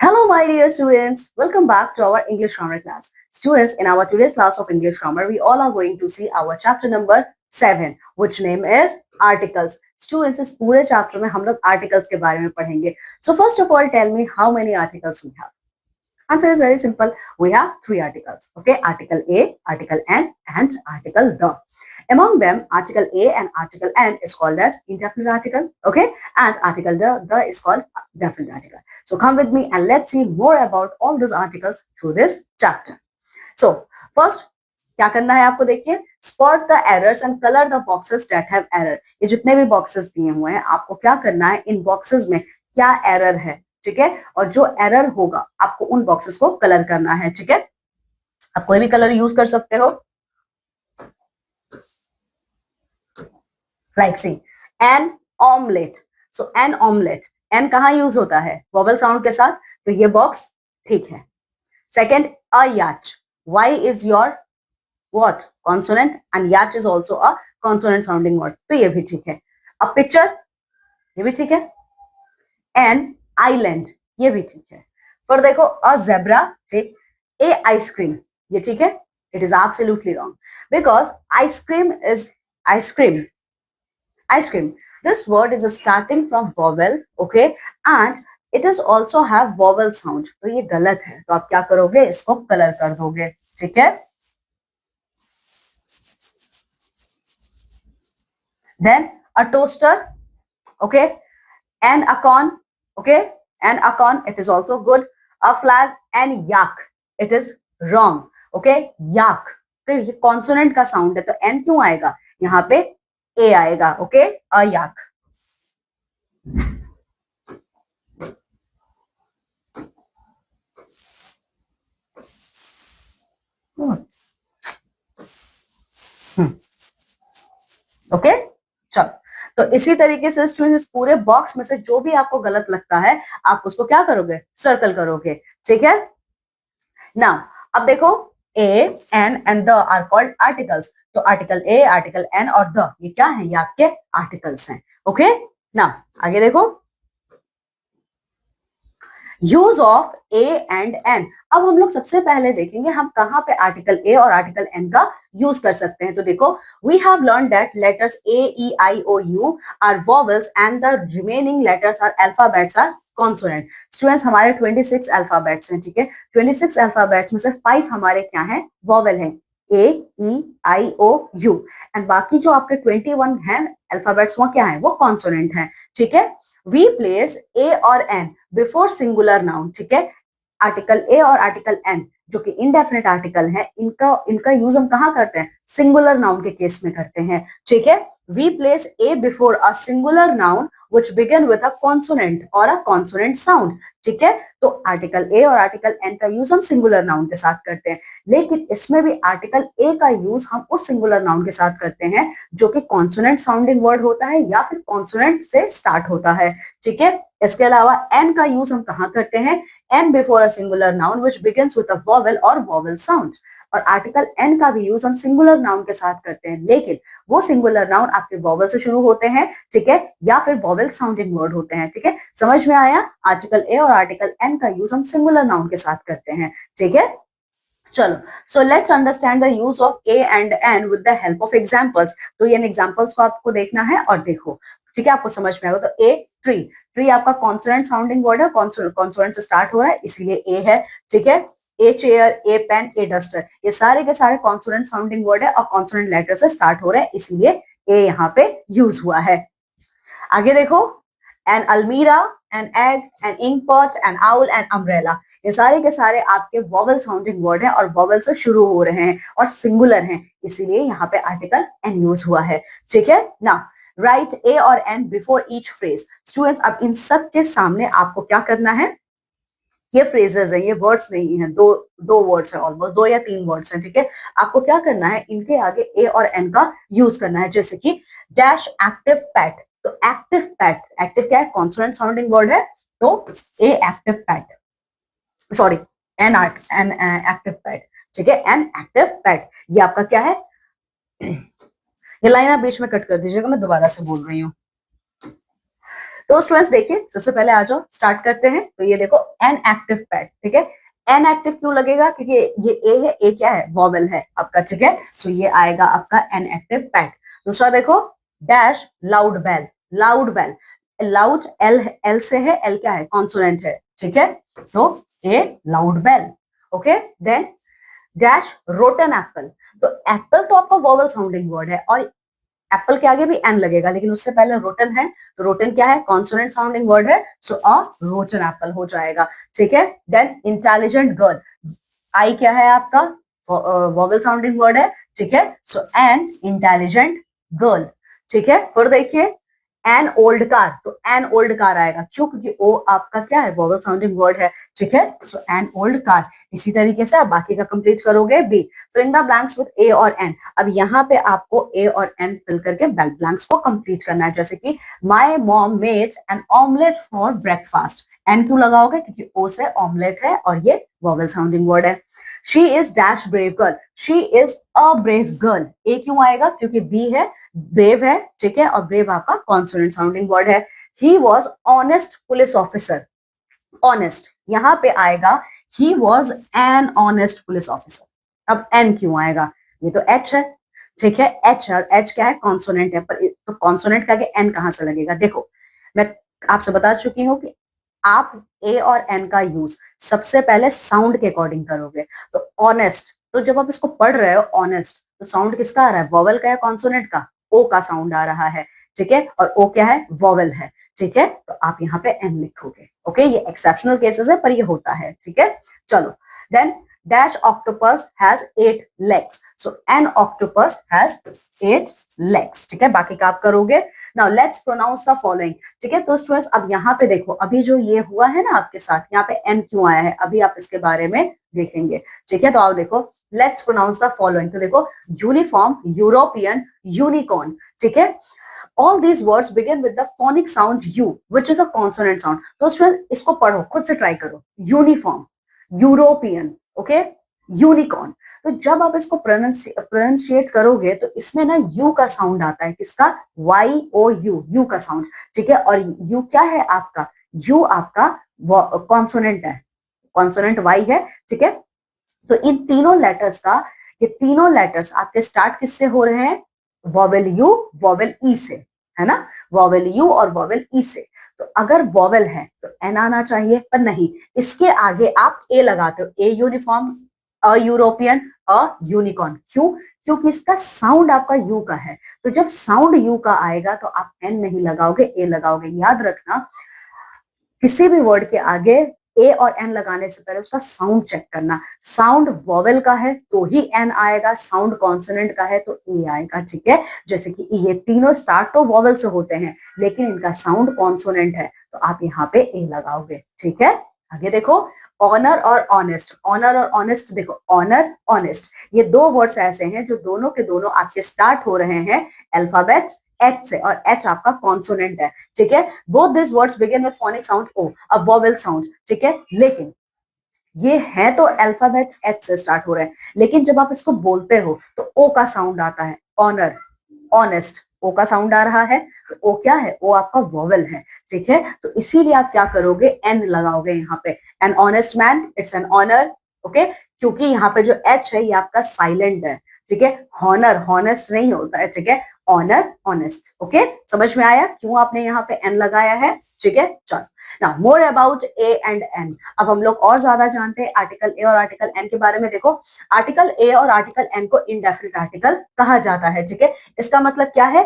Hello, my dear students. Welcome back to our English grammar class. Students, in our today's class of English grammar, we all are going to see our chapter number 7, which name is articles. Students, इस पूरे chapter में हम लोग articles के बारे में पढ़ेंगे. So first of all, tell me how many articles we have. Answer is very simple. We have three articles. Okay, article A, article N, and article the. Among them, article A and article N is called as indefinite article. Okay, and article the is called definite article. So come with me and let's see more about all those articles through this chapter. So first, क्या करना है आपको देखिए, spot the errors and color the boxes that have error. ये जितने भी boxes दिए हुए हैं आपको क्या करना है, इन boxes में क्या error है, ठीक है, और जो एरर होगा आपको उन बॉक्सेस को कलर करना है. ठीक है, आप कोई भी कलर यूज कर सकते हो. Like see an omelette. So an omelette, an कहाँ यूज होता है, वोवेल साउंड के साथ, तो ये बॉक्स ठीक है. Second, a yacht. Y is your what consonant and yacht is also a consonant sounding word, तो ये भी ठीक है. अब पिक्चर, ये भी ठीक है. एन आइलैंड, ये भी ठीक है. पर देखो, अ जेब्रा, ठीक. ए आइसक्रीम, ये ठीक है. It is absolutely wrong because ice cream is ice cream. Ice cream, this word is starting from vowel, okay, and it is also have vowel sound, तो ये गलत है. तो आप क्या करोगे, इसको कलर कर दोगे. ठीक है. Then a toaster, okay, and a corn, okay, and a corn, it is also good. A flag and yak, it is wrong. okay, yak, तो ये कॉन्सोनेंट का साउंड है, तो एन क्यों आएगा, यहाँ पे ए आएगा. ओके, अ याक. ओके, चलो. तो इसी तरीके से स्टूडेंट्स, पूरे बॉक्स में से जो भी आपको गलत लगता है आप उसको क्या करोगे, सर्कल करोगे. ठीक है. नाउ अब देखो, a an and the are called articles. तो आर्टिकल ए, आर्टिकल एन और द, ये क्या है, ये आपके आर्टिकल्स हैं. ओके, नाउ आगे देखो, use of a and an. अब हम लोग सबसे पहले देखेंगे हम कहां पे आर्टिकल ए और आर्टिकल एन का यूज कर सकते हैं. तो देखो, we have learn that letters A E I O U are vowels and the remaining letters are alphabets are consonant. Students, हमारे 26 अल्फाबेट्स हैं. ठीक है, 26 अल्फाबेट्स में से 5 हमारे क्या हैं, वॉवेल हैं, ए E I O you, and बाकी जो आपके 21 हैं अल्फाबेट्स, वो क्या है, वो कॉन्सोनेंट हैं. ठीक है. वी प्लेस ए और एन बिफोर सिंगुलर नाउन. ठीक है, आर्टिकल ए और आर्टिकल एन जो कि इनडेफिनेट आर्टिकल है, इनका इनका यूज हम कहाँ करते हैं, सिंगुलर नाउन के केस में करते हैं. ठीक है. We place a before a singular noun which begin with a consonant or a consonant sound. ठीक है, तो आर्टिकल ए और आर्टिकल एन का यूज हम सिंगुलर नाउन के साथ करते हैं, लेकिन इसमें भी आर्टिकल ए का यूज हम उस सिंगुलर नाउन के साथ करते हैं जो कि कॉन्सोनेंट साउंडिंग वर्ड होता है या फिर कॉन्सोनेंट से स्टार्ट होता है. ठीक है. इसके अलावा एन का यूज हम कहाँ करते हैं, an before a singular noun which begins with a vowel और वॉवेल साउंड. और आर्टिकल एन का भी यूज हम सिंगुलर नाउन के साथ करते हैं, लेकिन वो सिंगुलर नाउन आपके वॉवेल से शुरू होते हैं. ठीक है, या फिर वॉवेल साउंडिंग वर्ड होते हैं. ठीक है, समझ में आया. आर्टिकल ए और आर्टिकल एन का यूज हम सिंगुलर नाउन के साथ करते हैं. ठीक है, चलो. So let's understand the use of a and an with the help of examples. तो ये एग्जांपल्स को आपको देखना है और देखो. ठीक है, आपको समझ में आएगा. तो ए, ट्री. ट्री आपका कॉन्सोनेंट साउंडिंग वर्ड है, कॉन्सोनेंट से स्टार्ट हो रहा है, इसलिए ए है. ठीक है. A chair, a pen, a duster, ये सारे के सारे कॉन्सोनेंट साउंडिंग वर्ड है और कॉन्सोनेंट लेटर से स्टार्ट हो रहे हैं, इसलिए ए यहाँ पे यूज हुआ है. आगे देखो, an almirah, an egg, an ink pot, an owl, an umbrella, ये सारे के सारे आपके वॉवेल साउंडिंग वर्ड हैं और वॉवेल से शुरू हो रहे हैं और सिंगुलर हैं, इसीलिए यहाँ पे आर्टिकल एन यूज हुआ है. ठीक है. ना राइट ए और an before each phrase. Students, अब इन सब के सामने आपको क्या करना है, ये फ्रेजेस है, ये वर्ड्स नहीं है, दो दो वर्ड्स है, ऑलमोस्ट 2 या 3 वर्ड्स हैं. ठीक है, आपको क्या करना है, इनके आगे ए और एन का यूज करना है. जैसे कि डैश एक्टिव पैट. तो एक्टिव पैट, एक्टिव क्या है, कॉन्सोनेंट साउंडिंग वर्ड है, तो a active pat, sorry, an active pat. ठीक है, एन एक्टिव पैट, ये आपका क्या है, ये लाइन आप बीच में कट कर दीजिएगा, मैं दोबारा से बोल रही हूँ. तो स्टूडेंट्स देखिए, सबसे पहले आ जाओ, स्टार्ट करते हैं। तो ये देखो एन एक्टिव पैड, ठीक है। एन एक्टिव क्यों लगेगा? क्योंकि ये ए है, ए क्या है? वॉवेल है आपका, ठीक है। सो ये आएगा आपका एन एक्टिव पैड। दूसरा देखो dash loud bell, loud bell, loud L, L से है, एल क्या है? कॉन्सोनेंट है, ठीक है। तो a loud bell, okay. Then dash rotten apple. तो एप्पल तो आपका वॉवेल साउंडिंग वर्ड है और एप्पल के आगे भी एन लगेगा, लेकिन उससे पहले रोटन है, तो रोटन क्या है? कॉन्सोनेंट साउंडिंग वर्ड है, सो अ रोटन एप्पल हो जाएगा, ठीक है। देन इंटेलिजेंट गर्ल, आई क्या है आपका? वॉवेल साउंडिंग वर्ड है, ठीक है। सो एन इंटेलिजेंट गर्ल, ठीक है। फिर देखिए एन ओल्ड कार, तो एन ओल्ड कार आएगा, क्यों? क्योंकि ओ आपका क्या है? वॉवेल साउंडिंग वर्ड है, ठीक है। So an old car. इसी तरीके से आप बाकी का कंप्लीट करोगे B. Fill in the blanks with a और एन। अब यहाँ पे आपको ए और एन फिल करके ब्लैंक्स को कंप्लीट करना है, जैसे कि my mom made an omelette for breakfast. An क्यों लगाओगे? क्योंकि ओ से ऑमलेट है और ये वॉवेल साउंडिंग वर्ड है। She is dash brave girl, she is a brave girl. A क्यों आएगा? क्योंकि बी है, ब्रेव है, ठीक है, और ब्रेव आपका कॉन्सोनेंट साउंडिंग वर्ड है। He was honest police officer, honest यहाँ पे आएगा, he was an honest police officer. अब एन क्यों आएगा? ये तो एच है, ठीक है। एच है, और एच क्या है? कॉन्सोनेंट है, पर तो कॉन्सोनेंट का एन कहां से लगेगा? देखो मैं आपसे बता चुकी हूँ कि आप ए और एन का यूज सबसे पहले साउंड के अकॉर्डिंग करोगे। तो ऑनेस्ट, तो जब आप इसको पढ़ रहे हो ऑनेस्ट, तो साउंड किसका आ रहा है? वॉवेल का या कॉन्सोनेंट का? ओ का साउंड आ रहा है, ठीक है। और ओ क्या है? वॉवेल है, ठीक है। तो आप यहाँ पे एन लिखोगे, ओके। ये एक्सेप्शनल केसेस है, पर ये होता है, ठीक है। चलो then dash octopus has 8 legs, so an octopus has 8 legs, ठीक है। बाकी का आप करोगे। Now let's pronounce the following, ठीक है। तो स्टूडेंट्स अब यहाँ पे देखो, अभी जो ये हुआ है ना आपके साथ, यहाँ पे एन क्यों आया है, अभी आप इसके बारे में देखेंगे, ठीक है। तो आओ देखो, लेट्स प्रोनाउंस द फॉलोइंग। तो देखो यूनिफॉर्म, यूरोपियन, यूनिकॉर्न, ठीक है। All these words begin with the phonic sound U, which is a consonant sound. तो स्टूडेंट इसको पढ़ो, खुद से ट्राई करो। Uniform, European, okay, unicorn. तो जब आप इसको प्रोनाउंसिएट करोगे तो इसमें ना यू का साउंड आता है, किसका? वाई ओ यू, यू का साउंड, ठीक है। और यू क्या है आपका? यू आपका कॉन्सोनेंट है, कॉन्सोनेंट वाई है, ठीक है। तो इन तीनों लेटर्स का, ये तीनों लेटर्स आपके स्टार्ट किससे हो रहे हैं? वॉवेल यू, वॉवेल ई से, है ना। वॉवेल यू और वॉवेल ई से। तो अगर वॉवेल है तो एन आना चाहिए, पर नहीं, इसके आगे आप ए लगाते हो। A uniform, a European, a unicorn. क्यों? क्योंकि इसका साउंड आपका यू का है। तो जब साउंड यू का आएगा तो आप एन नहीं लगाओगे, ए लगाओगे। याद रखना, किसी भी वर्ड के आगे ए और एन लगाने से पहले उसका साउंड चेक करना। साउंड वॉवेल का है तो ही एन आएगा, साउंड कॉन्सोनेंट का है तो ए आएगा, ठीक है। जैसे कि ये तीनों स्टार्ट तो वॉवेल से होते हैं, लेकिन इनका साउंड कॉन्सोनेंट है, तो आप यहाँ पे ए लगाओगे, ठीक है। आगे देखो, ऑनर और ऑनेस्ट। ऑनर और ऑनेस्ट देखो, ऑनर, ऑनेस्ट, ये दो वर्ड्स ऐसे हैं जो दोनों के दोनों आपके स्टार्ट हो रहे हैं अल्फाबेट एच से, और एच आपका कॉन्सोनेंट है, ठीक है। Both this words begin with phonic sound O, a vowel sound, ठीक है। लेकिन ये है तो अल्फाबेट एच से स्टार्ट हो रहे हैं, लेकिन जब आप इसको बोलते हो तो ओ का साउंड आता है। ऑनर, ऑनेस्ट, ओ का साउंड आ रहा है। तो ओ क्या है? ओ आपका वोवेल है, ठीक है। तो इसीलिए आप क्या करोगे? एन लगाओगे यहाँ पे। An honest man, it's an honour, okay. क्योंकि यहाँ पे जो एच है ये आपका साइलेंट है, ठीक है। हॉनर, हॉनेस्ट नहीं होता है, ठीक है। Honour, honest, okay. समझ में आया क्यों आपने यहाँ पे एन लगाया है, ठीक है। चलो now more about a and an. अब हम लोग और ज्यादा जानते हैं आर्टिकल ए और आर्टिकल एन के बारे में। देखो आर्टिकल ए और आर्टिकल एन को इनडेफिनिट आर्टिकल कहा जाता है, ठीक है। इसका मतलब क्या है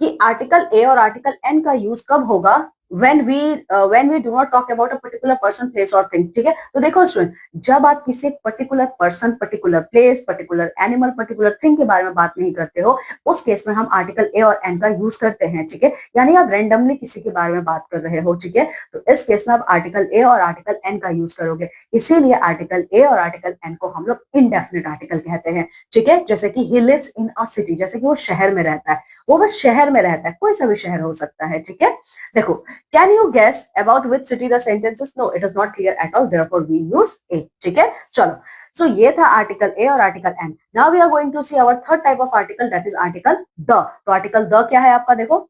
कि आर्टिकल ए और आर्टिकल एन का यूज कब होगा? when we do not talk about a particular person, place or thing, ठीक है। तो देखो स्टूडेंट, जब आप किसी एक particular person, particular place, particular animal, particular thing के बारे में बात नहीं करते हो, उस केस में हम आर्टिकल ए और एन का यूज करते हैं, ठीक है। यानी आप रेंडमली किसी के बारे में बात कर रहे हो, ठीक है। तो इस केस में आप आर्टिकल ए और आर्टिकल एन का यूज करोगे। इसीलिए आर्टिकल ए और आर्टिकल एन को हम लोग इनडेफिनिट आर्टिकल कहते हैं, ठीक है। जैसे कि he lives in a city, जैसे कि वो शहर में रहता है, वो बस शहर में रहता है, कोई सा भी शहर हो सकता है, ठीक है। देखो, can you guess about which city the sentence is? No, it is not clear at all, therefore we use a, ठीक है। चलो, so ये था आर्टिकल ए और article an. Now we are going to see our third type of article, that is article the. तो article the क्या है आपका? देखो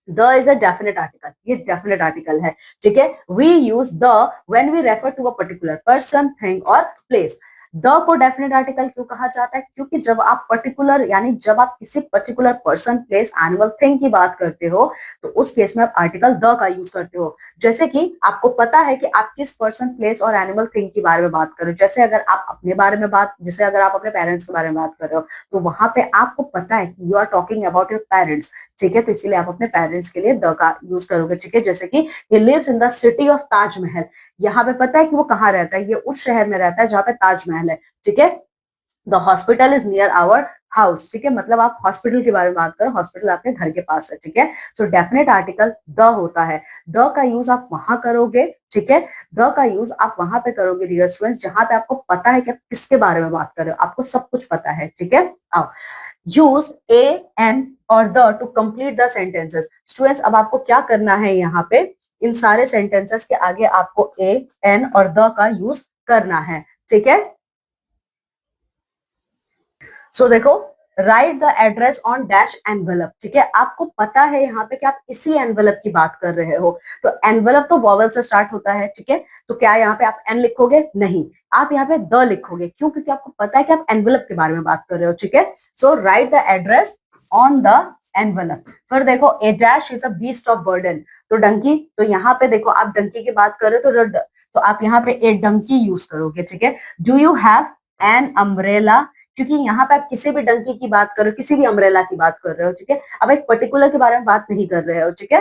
the is a definite article, ये डेफिनेट आर्टिकल है, ठीक है। We use the when we refer to a particular person, thing और प्लेस। द को डेफिनेट आर्टिकल क्यों कहा जाता है? क्योंकि जब आप पर्टिकुलर यानी जब आप किसी particular person, place, animal, thing की बात करते हो तो उस केस में आप आर्टिकल द का यूज करते हो। जैसे कि आपको पता है कि आप किस पर्सन, प्लेस और एनिमल, थिंग के बारे में बात कर रहे हो। जैसे अगर आप अपने बारे में बात, जैसे अगर आप अपने पेरेंट्स के बारे में बात कर रहे हो तो वहां पे आपको पता है कि you are talking about your parents, ठीक है। तो इसीलिए आप अपने पेरेंट्स के लिए द का यूज करोगे, ठीक है। जैसे कि he lives in the city of Taj Mahal, यहाँ पे पता है कि वो कहाँ रहता है, ये उस शहर में रहता है जहाँ पे ताजमहल है, ठीक है। The hospital is near our house, ठीक है, मतलब आप हॉस्पिटल के बारे में बात करो, हॉस्पिटल आपके घर के पास है, ठीक है। सो डेफिनेट आर्टिकल द होता है। द का यूज आप वहां करोगे, ठीक है। द का यूज आप वहां पे करोगे डियर स्टूडेंट्स जहां पे आपको पता है कि आप किसके बारे में बात कर रहे हो, आपको सब कुछ पता है, ठीक है। आओ, यूज ए एन और the to complete the sentences. Students अब आपको क्या करना है, यहाँ पे इन सारे सेंटेंसेस के आगे आपको ए एन और द का यूज करना है, ठीक है। सो देखो, right the address on dash envelope, ठीक है। आपको पता है यहाँ पे कि आप इसी एनवेलप की बात कर रहे हो, तो एनवेलप तो वॉवल से स्टार्ट होता है, ठीक है। तो क्या यहाँ पे आप एन लिखोगे? नहीं, आप यहाँ पे द लिखोगे। क्यों? क्योंकि आपको पता है कि आप एनवेलप के बारे में बात कर रहे हो, ठीक है। So write the address on the envelope. फिर देखो, a dash is a beast of burden, तो डंकी, तो यहाँ पे देखो आप डंकी की बात कर रहे हो तो आप यहाँ पे ए डंकी यूज करोगे, ठीक है। Do you have an umbrella, क्योंकि यहाँ पे आप किसी भी डंकी की बात कर रहे हो, किसी भी अम्ब्रेला की बात कर रहे हो, ठीक है। अब एक पर्टिकुलर के बारे में बात नहीं कर रहे हो, ठीक है।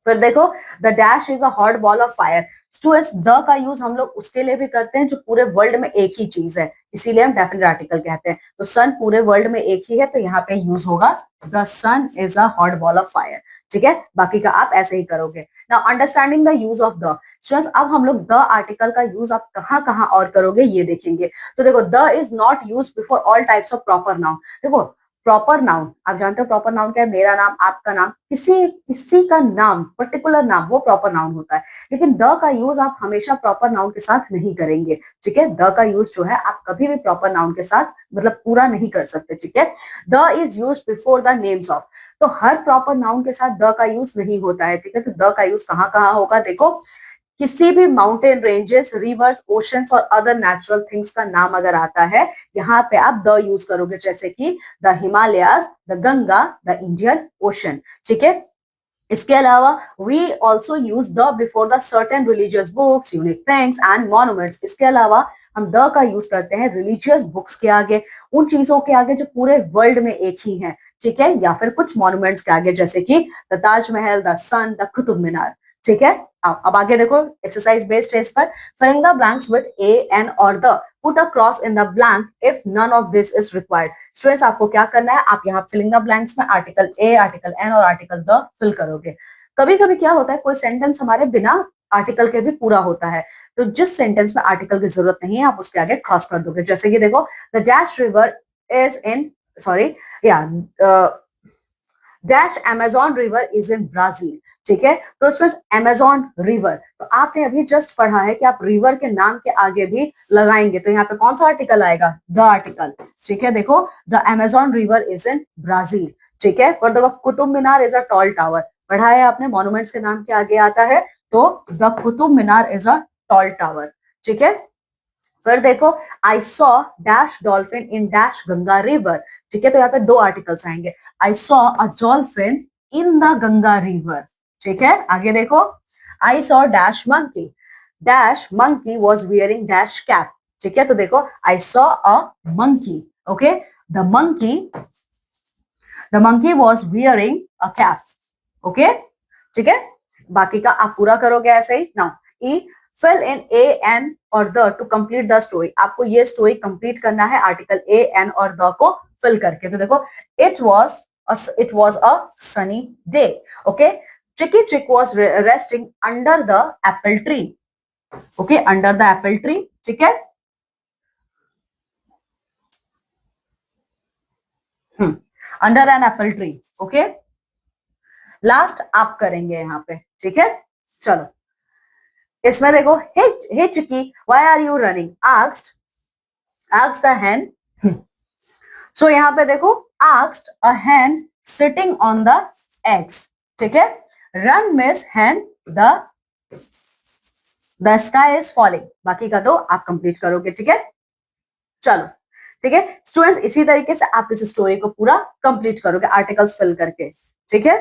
फिर देखो, the dash is a hot ball of fire. Students the का यूज हम लोग उसके लिए भी करते हैं जो पूरे वर्ल्ड में एक ही चीज है, इसीलिए हम डेफिनेट आर्टिकल कहते हैं। तो सन पूरे वर्ल्ड में एक ही है, तो यहाँ पे यूज होगा the sun is a hot ball of fire, ठीक है। बाकी का आप ऐसे ही करोगे। Now understanding the use of the. Students अब हम लोग द आर्टिकल का यूज आप कहाँ कहाँ और करोगे ये देखेंगे। तो देखो, the is not use before all types of proper noun. देखो, प्रॉपर नाउन आप जानते हो, प्रॉपर नाउन क्या है? मेरा नाम, आपका नाम, किसी किसी का नाम, पर्टिकुलर नाम, वो प्रॉपर नाउन होता है। लेकिन द का यूज आप हमेशा प्रॉपर नाउन के साथ नहीं करेंगे, ठीक है। द का यूज जो है आप कभी भी प्रॉपर नाउन के साथ मतलब पूरा नहीं कर सकते, ठीक है। The is use before the names of, तो हर प्रॉपर नाउन के साथ द का यूज नहीं होता है, ठीक है। तो द का यूज कहाँ कहाँ होगा? देखो, किसी भी माउंटेन रेंजेस, रिवर्स, ओशंस और अदर नेचुरल थिंग्स का नाम अगर आता है, यहाँ पे आप द यूज करोगे, जैसे कि the Himalayas, the Ganga, the Indian ocean, ठीक है। इसके अलावा we also use the before the certain religious books, unique things and monuments. इसके अलावा हम द का यूज करते हैं रिलीजियस बुक्स के आगे, उन चीजों के आगे जो पूरे वर्ल्ड में एक ही है, ठीक है, या फिर कुछ मॉन्यूमेंट्स के आगे, जैसे कि the Taj Mahal, the sun, the Qutub Minar, ठीक है। अब आगे देखो, एक्सरसाइज बेस्ड टेस्ट पर filling the blanks with a an और the, put a cross in the blank if none of this is required. Students आपको क्या करना है, आप यहाँ फिलिंग द ब्लैंक्स में आर्टिकल ए, आर्टिकल एन और आर्टिकल द फिल करोगे। कभी कभी क्या होता है, कोई सेंटेंस हमारे बिना आर्टिकल के भी पूरा होता है, तो जिस सेंटेंस में आर्टिकल की जरूरत नहीं है आप उसके आगे क्रॉस कर दोगे। जैसे कि देखो, the dash river is in, sorry, या dash Amazon river is in Brazil, ठीक है। तो स्टूडेंट्स अमेजॉन रिवर, तो आपने अभी जस्ट पढ़ा है कि आप रिवर के नाम के आगे भी लगाएंगे, तो यहाँ पे कौन सा आर्टिकल आएगा? द आर्टिकल, ठीक है। देखो, the Amazon river is in Brazil, ठीक है। और देखो, Qutub Minar is a tall tower, पढ़ा है आपने, मॉन्यूमेंट्स के नाम के आगे आता है, तो the Qutub Minar is a tall tower, ठीक है। फिर देखो, I saw dash dolphin in dash Ganga river, ठीक है। तो यहाँ पे दो आर्टिकल्स आएंगे, I saw a dolphin in the Ganga river, ठीक है। आगे देखो, I saw dash monkey was wearing dash cap, ठीक है। तो देखो, I saw a monkey, okay, the monkey was wearing a cap, okay, ठीक है। बाकी का आप पूरा करोगे ऐसे ही। Now E, fill in a an और the to complete the story, आपको ये स्टोरी कंप्लीट करना है आर्टिकल ए एन और द को फिल करके। तो देखो, it was a sunny day, okay, chicky chick was resting under the apple tree, okay, under the apple tree, ठीक है। Under an apple tree, okay. Last आप करेंगे यहाँ पे, ठीक है। चलो, इसमें देखो, हे chicky, why are you running, asked the hen। So यहाँ पे देखो, asked a hen sitting on the eggs, ठीक है, run miss hen the sky is falling, बाकी का तो आप कंप्लीट करोगे। ठीक है, चलो ठीक है स्टूडेंट्स, इसी तरीके से आप इस स्टोरी को पूरा कंप्लीट करोगे आर्टिकल्स फिल करके। ठीक है,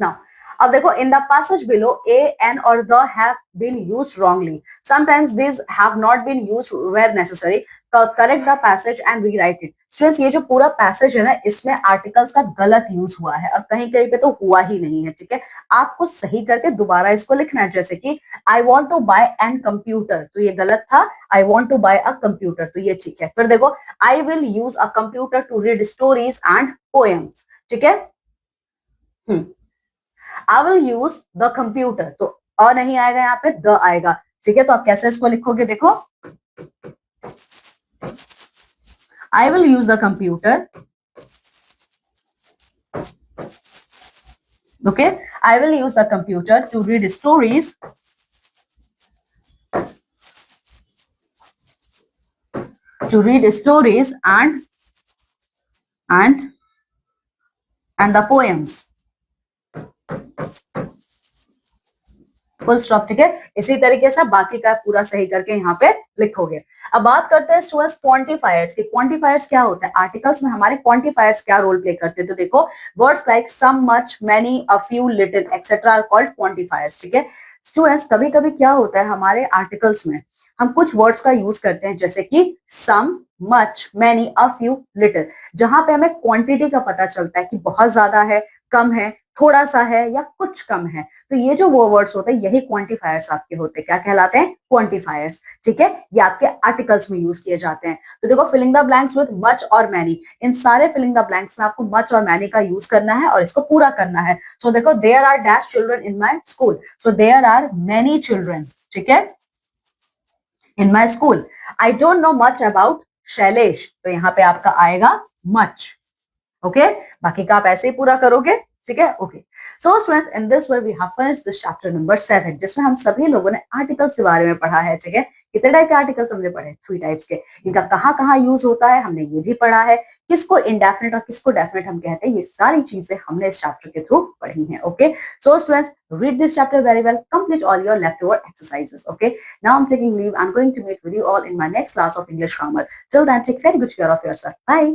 नाउ अब देखो, in the passage below a an or the have been used wrongly, sometimes these have not been used where necessary, correct the passage and rewrite it। Students, ये जो पूरा passage है ना, इसमें आर्टिकल्स का गलत यूज हुआ है और कहीं कहीं पे तो हुआ ही नहीं है। ठीक है, आपको सही करके दोबारा इसको लिखना है। जैसे कि I want to buy an computer, तो ये गलत था, I want to buy a computer, तो ये ठीक है। फिर देखो, I will use a computer to read stories and poems. ठीक है, I will use the computer, तो अ नहीं आएगा, यहाँ पे द आएगा। ठीक है, तो आप कैसे इसको लिखोगे, देखो, I will use the computer, okay, I will use the computer to read stories and the poems, full stop. ठीक है, इसी तरीके से बाकी का पूरा सही करके यहाँ पे लिखोगे। अब बात करते हैं स्टूडेंट्स क्वांटिफायर्स की। क्वांटिफायर्स क्या होता है, आर्टिकल्स में हमारे क्वांटिफायर्स क्या रोल प्ले करते हैं। तो देखो, words like some, much, many, a few, little etcetera are called quantifiers. ठीक है स्टूडेंट्स, कभी कभी क्या होता है हमारे आर्टिकल्स में, हम कुछ वर्ड्स का यूज करते हैं जैसे कि some, much, many, a few, little, जहां पे हमें क्वांटिटी का पता चलता है कि बहुत ज्यादा है, कम है, थोड़ा सा है या कुछ कम है। तो ये जो वो वर्ड्स होते हैं, यही क्वांटिफायर्स आपके होते हैं। क्या कहलाते हैं, क्वांटिफायर्स। ठीक है, ये आपके आर्टिकल्स में यूज किए जाते हैं। तो देखो, filling the blanks with much और मैनी, इन सारे फिलिंग द ब्लैंक्स में आपको मच और मैनी का यूज करना है और इसको पूरा करना है। सो देखो, there are dash children in my school, so there are many children. ठीक है, in my school. I don't know much about Shailesh, तो यहाँ पे आपका आएगा मच। ओके, बाकी का आप ऐसे ही पूरा करोगे। ठीक है, okay. So students, in this way we have finished this chapter number 7, जिसमें हम सभी लोगों ने आर्टिकल्स के बारे में पढ़ा है। ठीक है, कितने टाइप के आर्टिकल्स हमने पढ़े, 3 टाइप्स के। इनका कहाँ कहाँ यूज होता है हमने ये भी पढ़ा है, किसको इंडेफिनिट और किसको डेफिनिट हम कहते हैं, ये सारी चीजें हमने इस चैप्टर के थ्रू पढ़ी हैं। Okay, so students, read this chapter very well, complete all your leftover exercises। Okay, now I'm taking leave, I'm going to meet with you all in my next class of English grammar. Till then, take very good care of yourself. Bye.